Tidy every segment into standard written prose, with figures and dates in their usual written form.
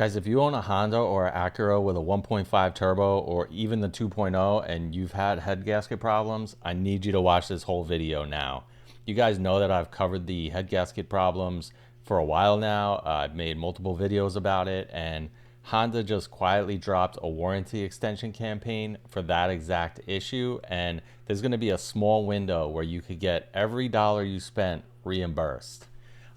Guys, if you own a Honda or an Acura with a 1.5 turbo or even the 2.0 and you've had head gasket problems, I need you to watch this whole video now. You guys know that I've covered the head gasket problems for a while now. I've made multiple videos about it, and Honda just quietly dropped a warranty extension campaign for that exact issue, and there's going to be a small window where you could get every dollar you spent reimbursed.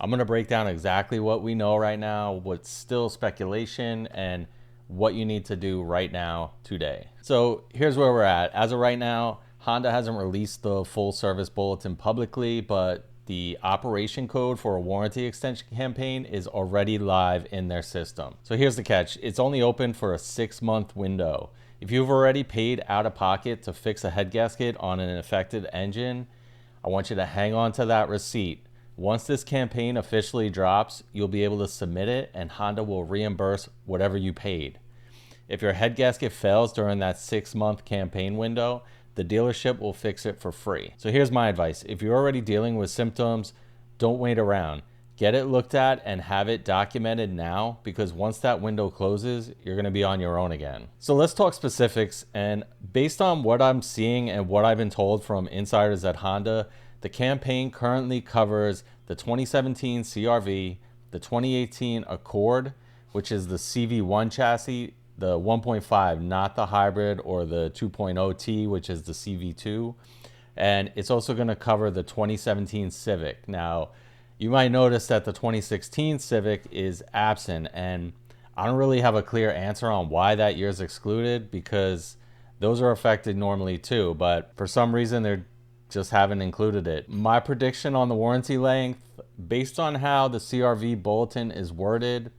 I'm going to break down exactly what we know right now, what's still speculation, and what you need to do right now today. So here's where we're at. As of right now, Honda hasn't released the full service bulletin publicly, but the operation code for a warranty extension campaign is already live in their system. So here's the catch. It's only open for a 6-month window. If you've already paid out of pocket to fix a head gasket on an affected engine, I want you to hang on to that receipt. Once this campaign officially drops, you'll be able to submit it and Honda will reimburse whatever you paid. If your head gasket fails during that 6-month campaign window, the dealership will fix it for free. So here's my advice. If you're already dealing with symptoms, don't wait around. Get it looked at and have it documented now, because once that window closes, you're going to be on your own again. So let's talk specifics, and based on what I'm seeing and what I've been told from insiders at Honda, the campaign currently covers the 2017 CR-V, the 2018 Accord, which is the CV1 chassis, the 1.5, not the hybrid, or the 2.0T, which is the CV2. And it's also going to cover the 2017 Civic. Now, you might notice that the 2016 Civic is absent, and I don't really have a clear answer on why that year is excluded, because those are affected normally too, but for some reason they're just haven't included it. My prediction on the warranty length, based on how the CR-V bulletin is worded,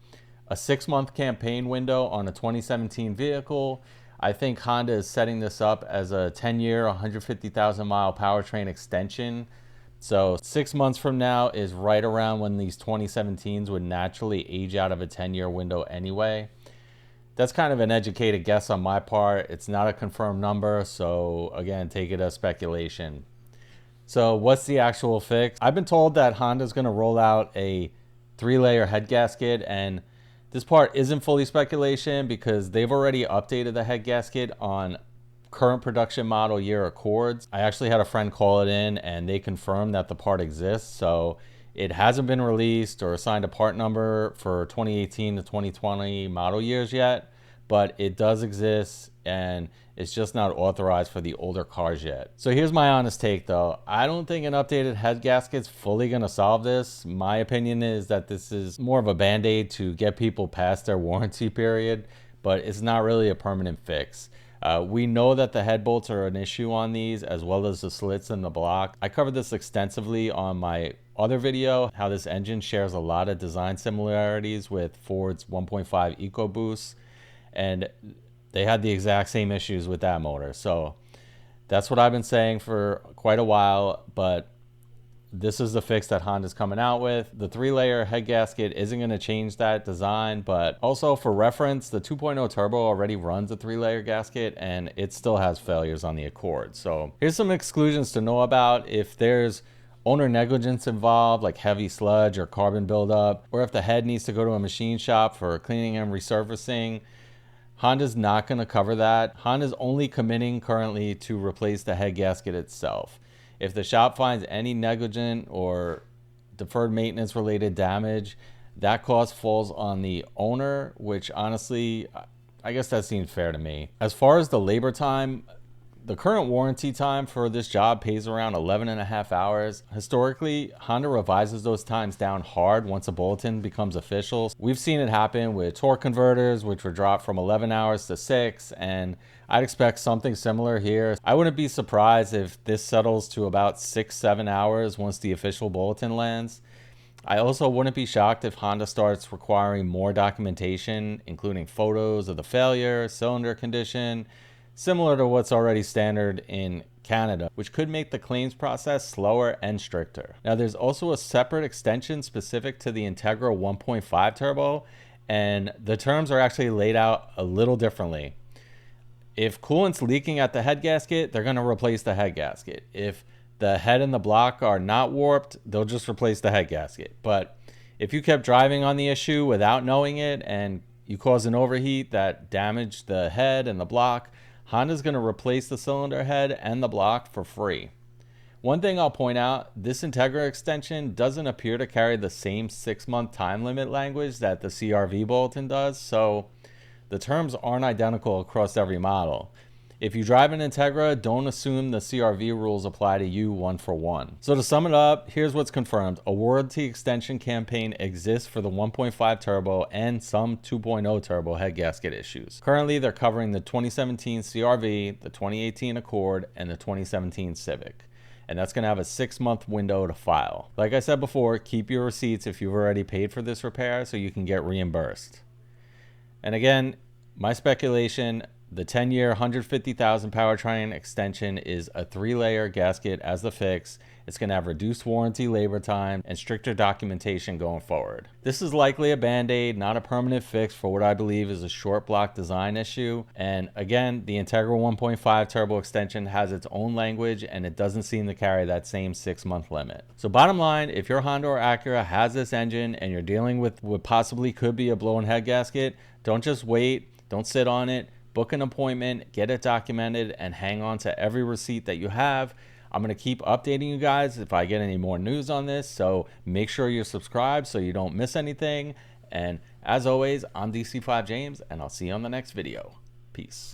a 6-month campaign window on a 2017 vehicle, I think Honda is setting this up as a 10-year, 150,000 mile powertrain extension. So 6 months from now is right around when these 2017s would naturally age out of a 10-year window anyway. That's kind of an educated guess on my part. It's not a confirmed number, so again, take it as speculation. So what's the actual fix? I've been told that Honda's going to roll out a 3-layer head gasket, and this part isn't fully speculation because they've already updated the head gasket on current production model year Accords. I actually had a friend call it in and they confirmed that the part exists. So it hasn't been released or assigned a part number for 2018 to 2020 model years yet, but it does exist and it's just not authorized for the older cars yet. So here's my honest take though. I don't think an updated head gasket's fully gonna solve this. My opinion is that this is more of a band-aid to get people past their warranty period, but it's not really a permanent fix. We know that the head bolts are an issue on these, as well as the slits in the block. I covered this extensively on my other video, how this engine shares a lot of design similarities with Ford's 1.5 EcoBoost, and they had the exact same issues with that motor. So that's what I've been saying for quite a while, but this is the fix that Honda's coming out with. The 3-layer head gasket isn't going to change that design, but also for reference, the 2.0 turbo already runs a 3-layer gasket and it still has failures on the Accord. So here's some exclusions to know about. If there's owner negligence involved, like heavy sludge or carbon buildup, or if the head needs to go to a machine shop for cleaning and resurfacing, Honda's not going to cover that. Honda's only committing currently to replace the head gasket itself. If the shop finds any negligent or deferred maintenance related damage, that cost falls on the owner, which honestly, I guess that seems fair to me. As far as the labor time, the current warranty time for this job pays around 11.5 hours. Historically, Honda revises those times down hard once a bulletin becomes official. We've seen it happen with torque converters, which were dropped from 11 hours to 6, and I'd expect something similar here. I wouldn't be surprised if this settles to about 6-7 hours once the official bulletin lands. I also wouldn't be shocked if Honda starts requiring more documentation, including photos of the failure, cylinder condition, similar to what's already standard in Canada, which could make the claims process slower and stricter. Now, there's also a separate extension specific to the Integra 1.5 turbo, and the terms are actually laid out a little differently. If coolant's leaking at the head gasket, they're going to replace the head gasket. If the head and the block are not warped, they'll just replace the head gasket. But if you kept driving on the issue without knowing it and you cause an overheat that damaged the head and the block, Honda's going to replace the cylinder head and the block for free. One thing I'll point out, this Integra extension doesn't appear to carry the same 6-month time limit language that the CRV bulletin does, so the terms aren't identical across every model. If you drive an Integra, don't assume the CRV rules apply to you one for one. So to sum it up, here's what's confirmed. A warranty extension campaign exists for the 1.5 turbo and some 2.0 turbo head gasket issues. Currently, they're covering the 2017 CRV, the 2018 Accord, and the 2017 Civic. And that's going to have a 6-month window to file. Like I said before, keep your receipts if you've already paid for this repair so you can get reimbursed. And again, my speculation, the 10-year, 150,000 powertrain extension is a 3-layer gasket as the fix. It's going to have reduced warranty labor time and stricter documentation going forward. This is likely a band-aid, not a permanent fix for what I believe is a short block design issue. And again, the Integra 1.5 turbo extension has its own language and it doesn't seem to carry that same 6-month limit. So bottom line, if your Honda or Acura has this engine and you're dealing with what possibly could be a blown head gasket, don't just wait, don't sit on it. Book an appointment, get it documented, and hang on to every receipt that you have. I'm going to keep updating you guys if I get any more news on this, so make sure you're subscribed so you don't miss anything. And as always, I'm DC5 James, and I'll see you on the next video. Peace.